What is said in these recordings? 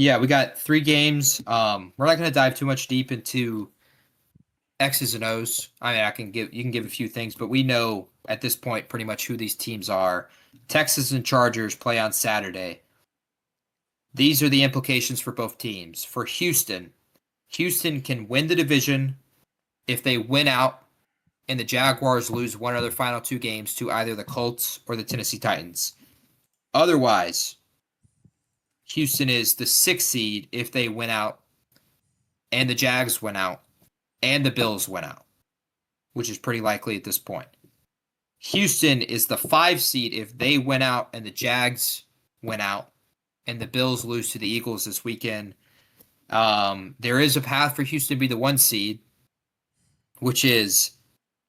Yeah, we got 3 games. We're not going to dive too much deep into X's and O's. I mean, you can give a few things, but we know at this point pretty much who these teams are. Texas and Chargers play on Saturday. These are the implications for both teams. For Houston, Houston can win the division if they win out and the Jaguars lose one of their final 2 games to either the Colts or the Tennessee Titans. Otherwise, Houston is the 6th seed if they win out and the Jags win out and the Bills win out, which is pretty likely at this point. Houston is the 5 seed if they win out and the Jags win out and the Bills lose to the Eagles this weekend. There is a path for Houston to be the 1 seed, which is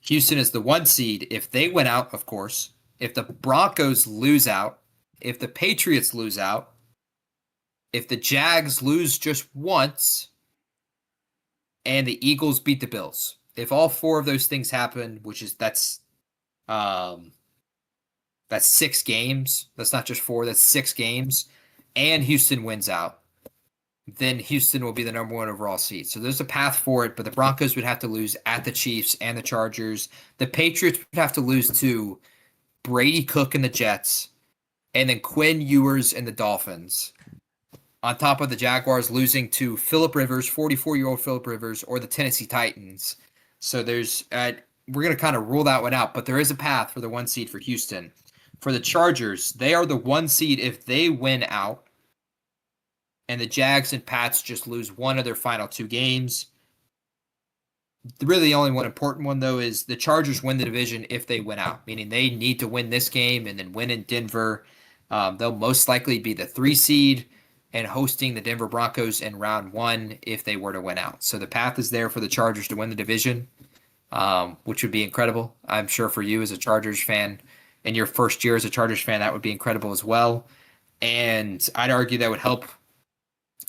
Houston is the 1 seed if they win out, of course. If the Broncos lose out, if the Patriots lose out, if the Jags lose just once, and the Eagles beat the Bills. If all 4 of those things happen, that's 6 games. That's not just 4, that's 6 games. And Houston wins out. Then Houston will be the number 1 overall seed. So there's a path for it, but the Broncos would have to lose at the Chiefs and the Chargers. The Patriots would have to lose to Brady Cook and the Jets, and then Quinn Ewers and the Dolphins. On top of the Jaguars losing to Philip Rivers, 44-year-old Philip Rivers, or the Tennessee Titans. So there's we're going to kind of rule that one out, but there is a path for the 1 seed for Houston. For the Chargers, they are the 1 seed if they win out, and the Jags and Pats just lose one of their final 2 games. Really, the only one important one, though, is the Chargers win the division if they win out, meaning they need to win this game and then win in Denver. They'll most likely be the 3 seed and hosting the Denver Broncos in round 1 if they were to win out. So the path is there for the Chargers to win the division, which would be incredible. I'm sure for you as a Chargers fan, in your first year as a Chargers fan, that would be incredible as well. And I'd argue that would help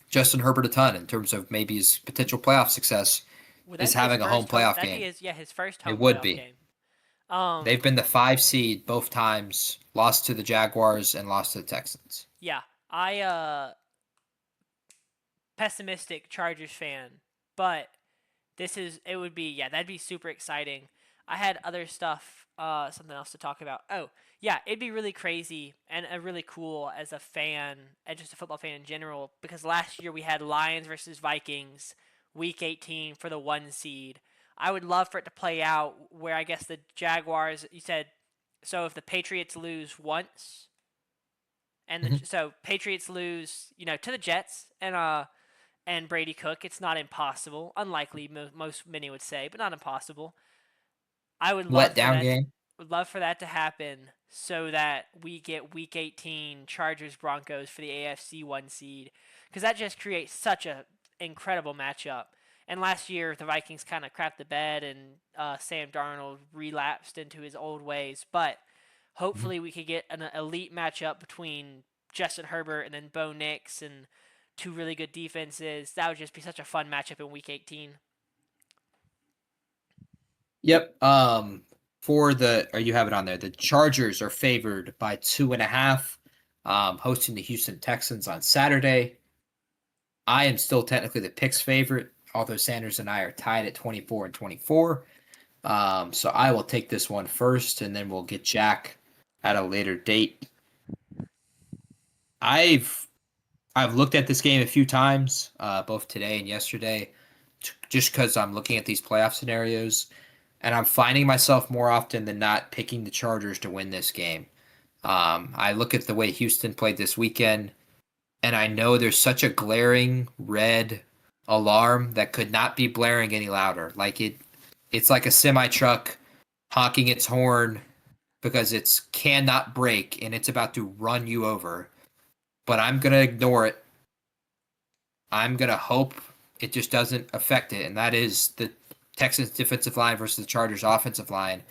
Justin Herbert a ton in terms of maybe his potential playoff success Would that is be his having a home first home? playoff That'd be game. his first It home would playoff be. game. Um, They've been the 5 seed both times, lost to the Jaguars and lost to the Texans. yeah, I pessimistic Chargers fan, but it would be, yeah, that'd be super exciting. I had other stuff, something else to talk about. Oh, yeah, it'd be really crazy and really cool as a fan and just a football fan in general, because last year we had Lions versus Vikings, week 18 for the 1 seed. I would love for it to play out where I guess the Jaguars, you said, so if the Patriots lose once, Mhm. so Patriots lose, to the Jets and Brady Cook, it's not impossible. Unlikely, most many would say, but not impossible. I Let down game. would love for that to happen so that we get Week 18 Chargers Broncos for the AFC 1 seed, because that just creates such a incredible matchup. And last year the Vikings kind of crapped the bed and Sam Darnold relapsed into his old ways, but Mhm. hopefully we could get an elite matchup between Justin Herbert and then Bo Nix and 2 really good defenses. That would just be such a fun matchup in Week 18. Yep. You have it on there. The Chargers are favored by 2.5, hosting the Houston Texans on Saturday. I am still technically the picks favorite, although Sanders and I are tied at 24 and 24. So I will take this one first, and then we'll get Jack at a later date. I've I've looked at this game a few times, both today and yesterday, just because I'm looking at these playoff scenarios, and I'm finding myself more often than not picking the Chargers to win this game. I look at the way Houston played this weekend, and I know there's such a glaring red alarm that could not be blaring any louder. It's like a semi truck honking its horn because it's cannot brake and it's about to run you over. But I'm gonna ignore it. I'm gonna hope it just doesn't affect it, and that is the Texans defensive line versus the Chargers offensive line.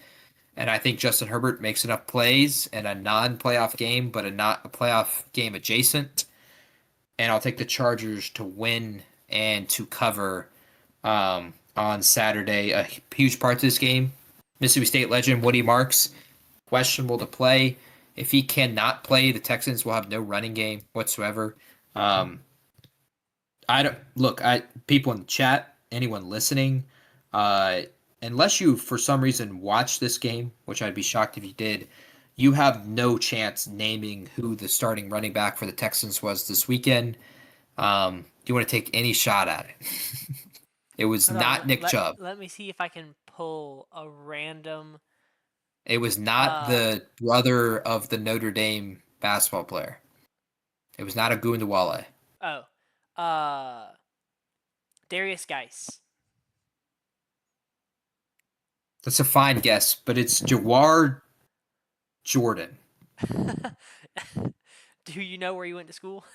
And I think Justin Herbert makes enough plays in a non-playoff game, but a not a playoff game adjacent. And I'll take the Chargers to win and to cover on Saturday. A huge part of this game, Mississippi State legend Woody Marks, questionable to play. If he cannot play, the Texans will have no running game whatsoever. Um, I don't look. I people in the chat, anyone listening, uh, unless you for some reason watch this game, which I'd be shocked if you did, you have no chance naming who the starting running back for the Texans was this weekend. Do you want to take any shot at it? It was Hold on, not Nick Chubb. let me see if I can pull a random. It was not Uh the brother of the Notre Dame basketball player. It was not Agundawale. oh, uh, Darius Geis. That's a fine guess, but it's Jawar Jordan. Do you know where you went to school?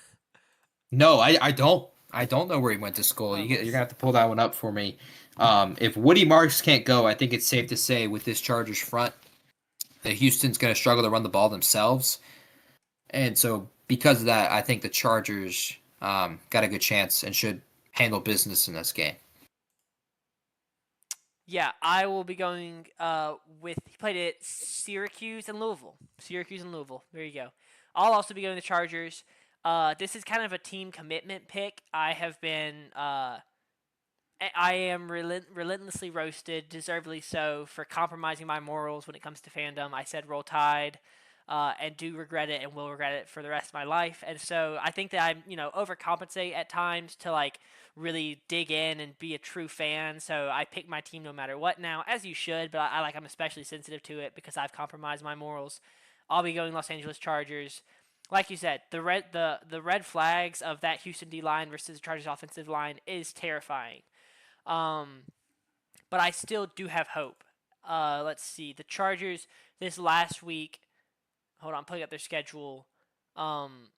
No, I don't. I don't know where he went to school. You're gonna have to pull that one up for me. If Woody Marks can't go, I think it's safe to say with this Chargers front that Houston's gonna struggle to run the ball themselves, and so because of that, I think the Chargers got a good chance and should handle business in this game. Yeah, I will be going with he played at Syracuse and Louisville. Syracuse and Louisville. There you go. I'll also be going to the Chargers. This is kind of a team commitment pick. I have been I am relentlessly roasted, deservedly so, for compromising my morals when it comes to fandom. I said Roll Tide, and do regret it and will regret it for the rest of my life. And so I think that I'm, overcompensate at times to like really dig in and be a true fan. So I pick my team no matter what now, as you should. But I'm especially sensitive to it because I've compromised my morals. I'll be going Los Angeles Chargers. Like you said, the red flags of that Houston D line versus the Chargers offensive line is terrifying. Um, but I still do have hope. Let's see. The Chargers this last week. Hold on, I'm pulling up their schedule. Um,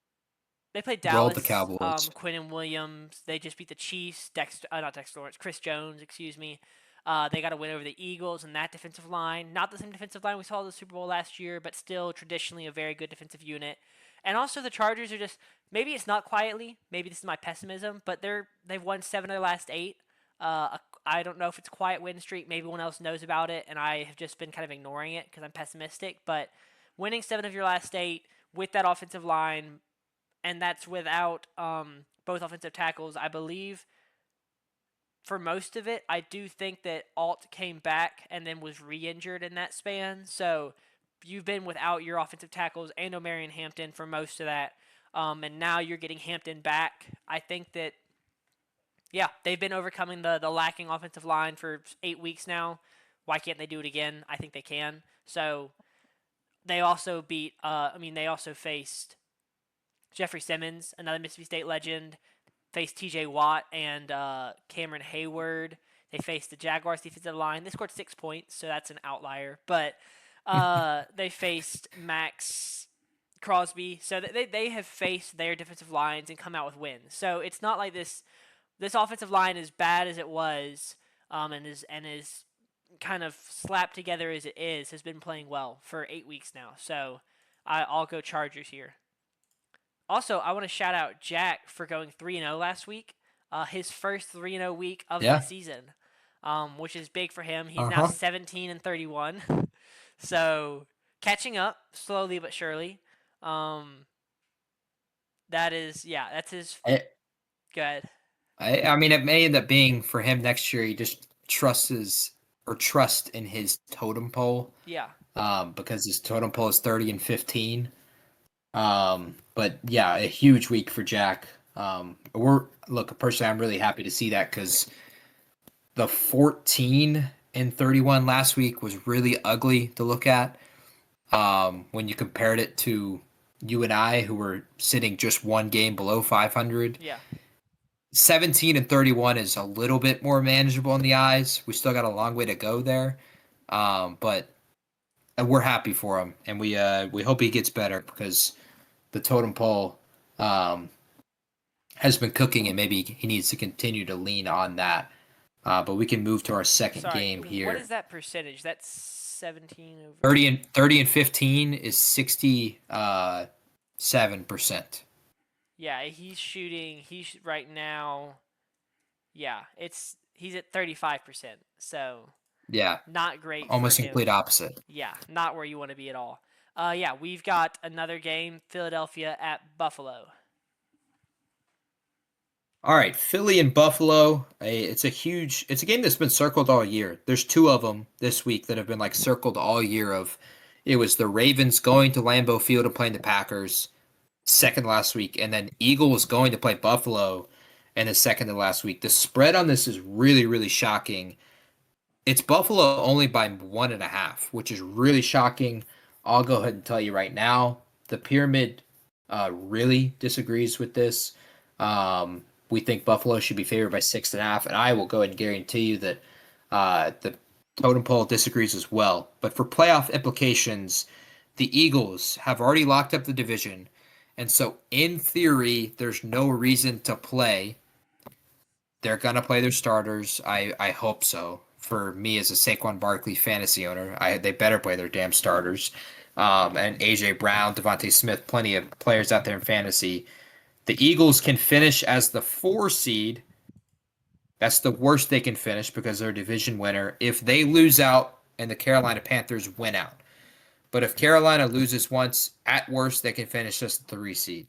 they played Rolled the Dallas. Cowboys. Quinnen Williams. They just beat the Chiefs. Not Dexter Lawrence. Chris Jones. Excuse me. They got a win over the Eagles and that defensive line. Not the same defensive line we saw in the Super Bowl last year, but still traditionally a very good defensive unit. And also the Chargers are just maybe it's not quietly. Maybe this is my pessimism, but they've won 7 of their last 8. I don't know if it's a quiet win streak. Maybe one else knows about it, and I have just been kind of ignoring it because I'm pessimistic. But winning 7 of your last 8 with that offensive line, and that's without both offensive tackles, I believe. For most of it, I do think that Alt came back and then was re-injured in that span. So you've been without your offensive tackles and O'Marion Hampton for most of that, and now you're getting Hampton back. I think that yeah, they've been overcoming the lacking offensive line for 8 weeks now. Why can't they do it again? I think they can. So they also beat. They also faced Jeffrey Simmons, another Mississippi State legend. Faced T.J. Watt and Cameron Hayward. They faced the Jaguars defensive line. They scored 6 points, so that's an outlier. But they faced Max Crosby. So they have faced their defensive lines and come out with wins. So it's not like this offensive line, as bad as it was, and is kind of slapped together as it is, has been playing well for 8 weeks now. So I'll go Chargers here. Also, I want to shout out Jack for going 3-0 last week. His first 3-0 week of the season, which is big for him. He's now 17-31, so catching up slowly but surely. That's his. Good. I mean, it may end up being for him next year. He just trust in his totem pole. Yeah. Because his totem pole is 30-15. But yeah, a huge week for Jack. Personally, I'm really happy to see that because the 14-31 last week was really ugly to look at. When you compared it to you and I, who were sitting just one game below 500. Yeah. 17-31 is a little bit more manageable in the eyes. We still got a long way to go there. But we're happy for him, and we hope he gets better because the totem pole has been cooking, and maybe he needs to continue to lean on that. But we can move to our second game here. What is that percentage? That's 17 over 30 and 15 is 67%. Yeah, he's right now. Yeah, he's at 35%. So yeah, not great. Almost for him. complete opposite. Yeah, not where you want to be at all. We've got another game, Philadelphia at Buffalo. All right, Philly and Buffalo. It's a game that's been circled all year. There's two of them this week that have been like circled all year. It was the Ravens going to Lambeau Field and playing the Packers second to last week, and then Eagles going to play Buffalo in the second to last week. The spread on this is really, really shocking. It's Buffalo only by 1.5, which is really shocking. I'll go ahead and tell you right now, the pyramid really disagrees with this. We think Buffalo should be favored by 6.5, and I will go ahead and guarantee you that the totem pole disagrees as well. But for playoff implications, the Eagles have already locked up the division, and so in theory, there's no reason to play. They're gonna play their starters. I hope so. For me as a Saquon Barkley fantasy owner, they better play their damn starters. And AJ Brown, Devontae Smith, plenty of players out there in fantasy. The Eagles can finish as the 4 seed. That's the worst they can finish because they're a division winner. If they lose out and the Carolina Panthers win out. But if Carolina loses once, at worst, they can finish as the 3 seed.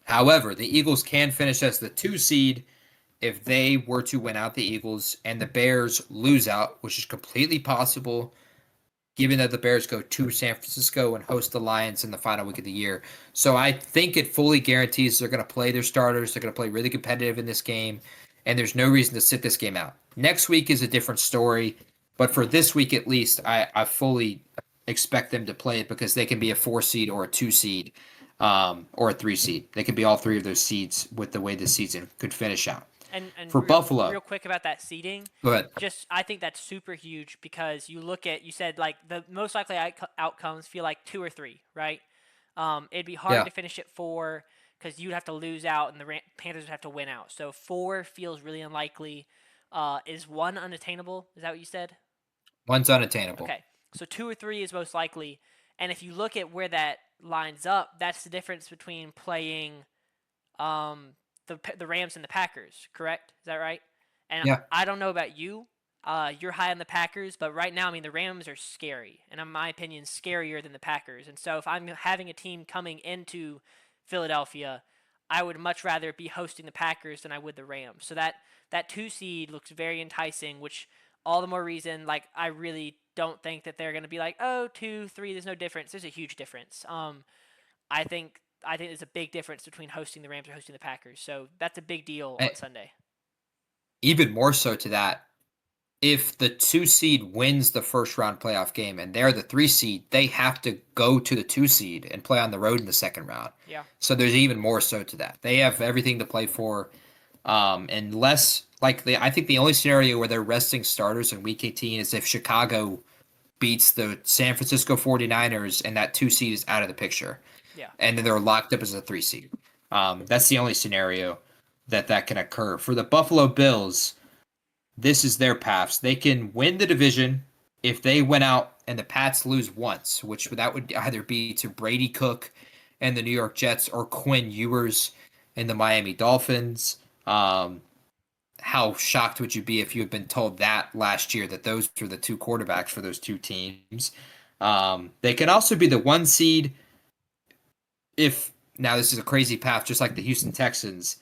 However, the Eagles can finish as the 2 seed if they were to win out the Eagles and the Bears lose out, which is completely possible given that the Bears go to San Francisco and host the Lions in the final week of the year. So I think it fully guarantees they're going to play their starters. They're going to play really competitive in this game, and there's no reason to sit this game out. Next week is a different story, but for this week at least, I fully expect them to play it because they can be a 4 seed or a 2 seed or a 3 seed. They can be all three of those seeds with the way the season could finish out. And For Buffalo, real quick about that seeding, go ahead. just I think that's super huge because you said like the most likely outcomes feel like 2 or 3, right? It'd be hard Yeah, to finish at 4 because you'd have to lose out and the Panthers would have to win out. So 4 feels really unlikely. Is 1 unattainable? Is that what you said? one's unattainable. Okay, so 2 or 3 is most likely. And if you look at where that lines up, that's the difference between playing um, the Rams and the Packers. Correct? Is that right? And Yeah. I don't know about you. You're high on the Packers, but right now, I mean, the Rams are scary, and in my opinion, scarier than the Packers. And so, if I'm having a team coming into Philadelphia, I would much rather be hosting the Packers than I would the Rams. So that 2 seed looks very enticing, which all the more reason. Like, I really don't think that they're going to be like, oh, 2, 3, there's no difference. There's a huge difference. I think there's a big difference between hosting the Rams or hosting the Packers. So that's a big deal on Sunday. Even more so to that, if the 2 seed wins the first round playoff game and they're the 3 seed, they have to go to the 2 seed and play on the road in the second round. Yeah. So there's even more so to that. They have everything to play for. Unless I think the only scenario where they're resting starters in week 18 is if Chicago beats the San Francisco 49ers and that 2 seed is out of the picture. Yeah. And then they're locked up as a 3 seed. That's the only scenario that can occur. For the Buffalo Bills, this is their paths. They can win the division if they win out and the Pats lose once, which that would either be to Brady Cook and the New York Jets or Quinn Ewers and the Miami Dolphins. How shocked would you be if you had been told that last year that those were the two quarterbacks for those two teams? They can also be the 1 seed if now this is a crazy path, just like the Houston Texans.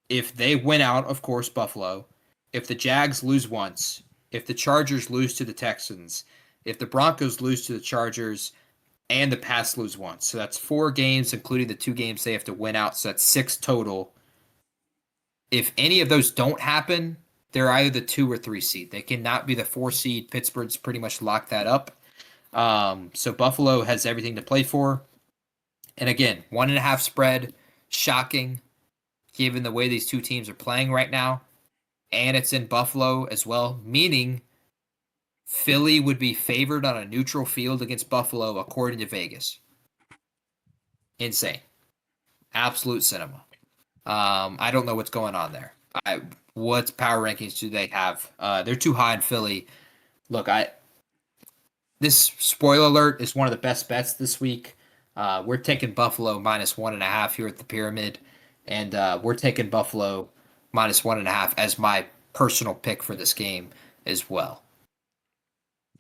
If they win out, of course, Buffalo. If the Jags lose once, if the Chargers lose to the Texans, if the Broncos lose to the Chargers, and the Pats lose once. So that's 4 games, including the 2 games they have to win out. So that's 6 total. If any of those don't happen, they're either the 2 or 3 seed. They cannot be the 4 seed. Pittsburgh's pretty much locked that up. So Buffalo has everything to play for. And again, 1.5 spread, shocking, given the way these two teams are playing right now. And it's in Buffalo as well, meaning Philly would be favored on a neutral field against Buffalo, according to Vegas. Insane. Absolute cinema. I don't know what's going on there. What power rankings do they have? They're too high in Philly. Look, this spoiler alert is one of the best bets this week. We're taking Buffalo -1.5 here at the Pyramid, and we're taking Buffalo -1.5 as my personal pick for this game as well.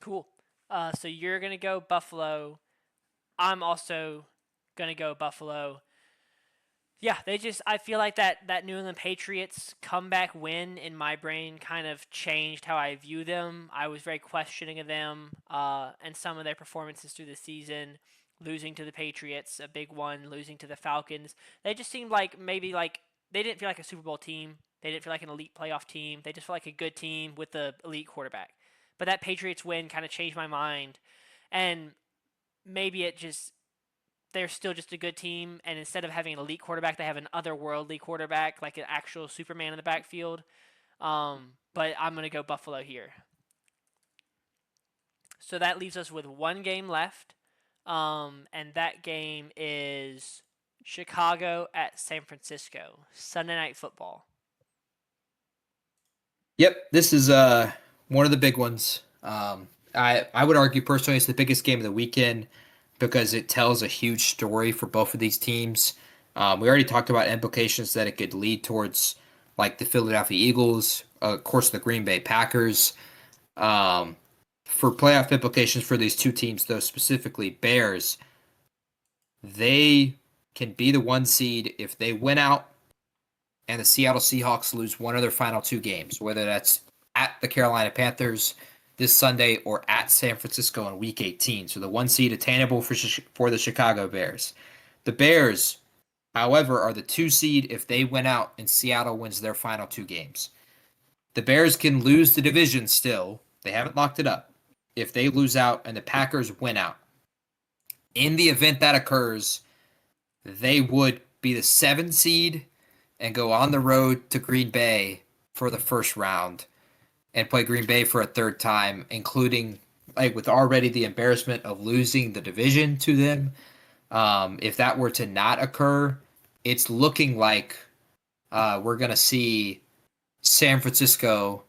Cool. So you're gonna go Buffalo. I'm also gonna go Buffalo. Yeah, I feel like that New England Patriots comeback win in my brain kind of changed how I view them. I was very questioning of them and some of their performances through the season. Losing to the Patriots, a big one, losing to the Falcons. They just seemed like maybe like they didn't feel like a Super Bowl team. They didn't feel like an elite playoff team. They just felt like a good team with the elite quarterback. But that Patriots win kind of changed my mind. And maybe it just they're still just a good team, and instead of having an elite quarterback, they have an otherworldly quarterback, like an actual Superman in the backfield. But I'm gonna go Buffalo here. So that leaves us with one game left, and that game is Chicago at San Francisco, Sunday Night Football. Yep, this is one of the big ones. I would argue personally it's the biggest game of the weekend because it tells a huge story for both of these teams. We already talked about implications that it could lead towards, like the Philadelphia Eagles, of course the Green Bay Packers. Um, for playoff implications for these two teams, though specifically Bears, they can be the one seed if they win out and the Seattle Seahawks lose one of their final two games, whether that's at the Carolina Panthers this Sunday or at San Francisco in Week 18. So the one seed attainable for the Chicago Bears. The Bears, however, are the two seed if they win out and Seattle wins their final two games. The Bears can lose the division still. They haven't locked it up. If they lose out and the Packers win out. In the event that occurs, they would be the 7 seed and go on the road to Green Bay for the first round and play Green Bay for a third time, including like with already the embarrassment of losing the division to them. If that were to not occur, it's looking like we're going to see San Francisco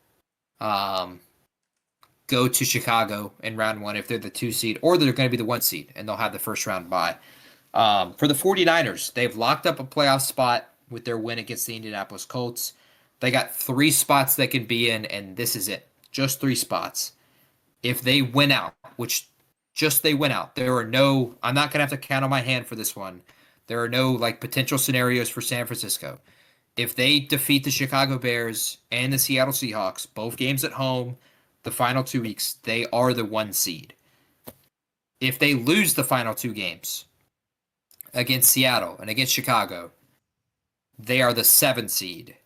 go to Chicago in round one if they're the 2 seed, or they're going to be the 1 seed and they'll have the first round bye. For the 49ers, they've locked up a playoff spot with their win against the Indianapolis Colts. They got 3 spots they can be in, and this is it. Just 3 spots. If they win out, which just they win out, there are no, I'm not going to have to count on my hand for this one. There are no like potential scenarios for San Francisco. If they defeat the Chicago Bears and the Seattle Seahawks, both games at home, the final 2 weeks, they are the 1 seed. If they lose the final 2 games against Seattle and against Chicago, they are the 7 seed.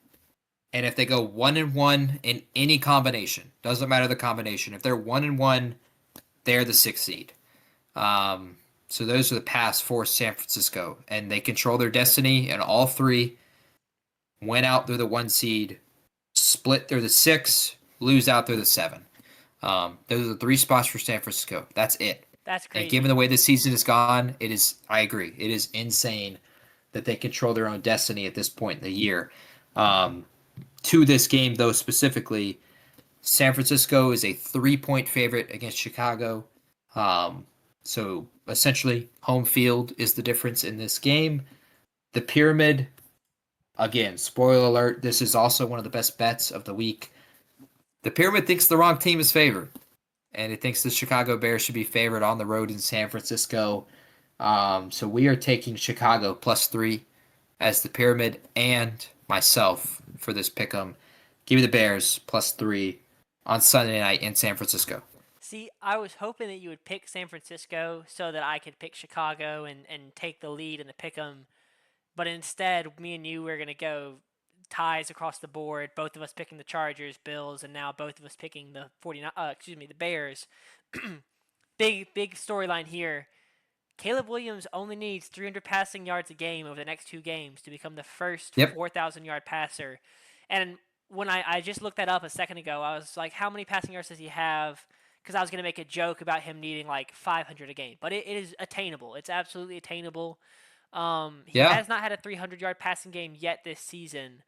And if they go 1-1 in any combination, doesn't matter the combination. If they're 1-1, they're the 6th seed. So those are the paths for San Francisco, and they control their destiny. And all 3 went out through the 1 seed, split through the 6, lose out through the 7. Those are the 3 spots for San Francisco. That's it. That's crazy. And given the way this season has gone, it is. I agree. It is insane that they control their own destiny at this point in the year. To this game, though, specifically, San Francisco is a 3-point favorite against Chicago. So essentially, home field is the difference in this game. The pyramid, again, spoiler alert, this is also one of the best bets of the week. The pyramid thinks the wrong team is favored, and it thinks the Chicago Bears should be favored on the road in San Francisco. So we are taking Chicago +3 as the pyramid, and myself for this pick'em. Give me the Bears +3 on Sunday night in San Francisco. See, I was hoping that you would pick San Francisco so that I could pick Chicago and take the lead in the pick 'em. But instead, me and you were going to go ties across the board, both of us picking the Chargers, Bills, and now both of us picking the the Bears. Big storyline here. Caleb Williams only needs 300 passing yards a game over the next 2 games to become the first 4,000-yard passer. And when I just looked that up a second ago, I was like, how many passing yards does he have? Because I was going to make a joke about him needing like 500 a game. But it is attainable. It's absolutely attainable. He has not had a 300-yard passing game yet this season.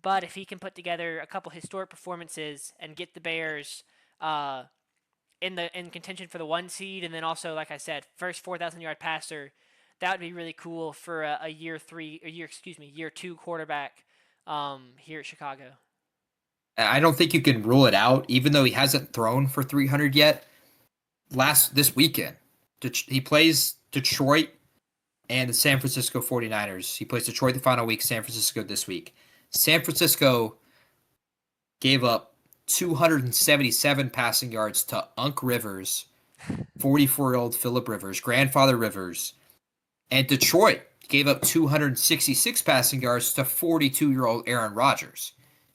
But if he can put together a couple historic performances and get the Bears in contention for the 1 seed, and then also, like I said, first 4,000-yard passer, that would be really cool for a year 2 quarterback here at Chicago. I don't think you can rule it out, even though he hasn't thrown for 300 yet. This weekend, he plays Detroit and the San Francisco 49ers. He plays Detroit the final week, San Francisco this week. San Francisco gave up 277 passing yards to Unc Rivers, 44-year-old Philip Rivers, grandfather Rivers, and Detroit gave up 266 passing yards to 42-year-old Aaron Rodgers.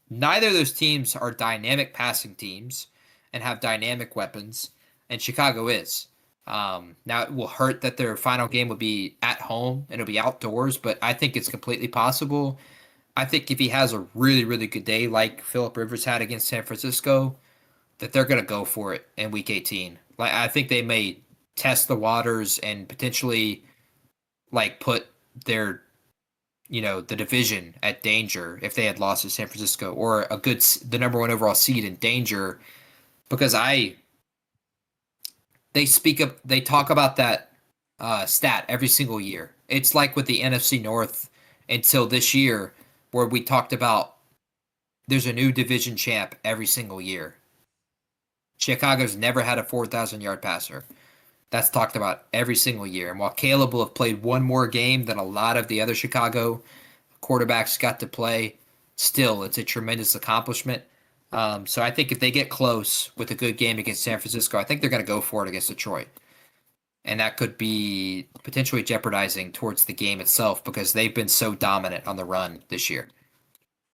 Neither of those teams are dynamic passing teams and have dynamic weapons, and Chicago is. Now, it will hurt that their final game will be at home and it'll be outdoors, but I think it's completely possible. I think if he has a really, really good day like Philip Rivers had against San Francisco, that they're going to go for it in Week 18. Like, I think they may test the waters and potentially like put their the division at danger if they had lost to San Francisco, or the number one overall seed in danger, because they talk about that stat every single year. It's like with the NFC North until this year, where we talked about there's a new division champ every single year. Chicago's never had a 4,000-yard passer. That's talked about every single year. And while Caleb will have played one more game than a lot of the other Chicago quarterbacks got to play, still, it's a tremendous accomplishment. So I think if they get close with a good game against San Francisco, I think they're going to go for it against Detroit. And that could be potentially jeopardizing towards the game itself because they've been so dominant on the run this year.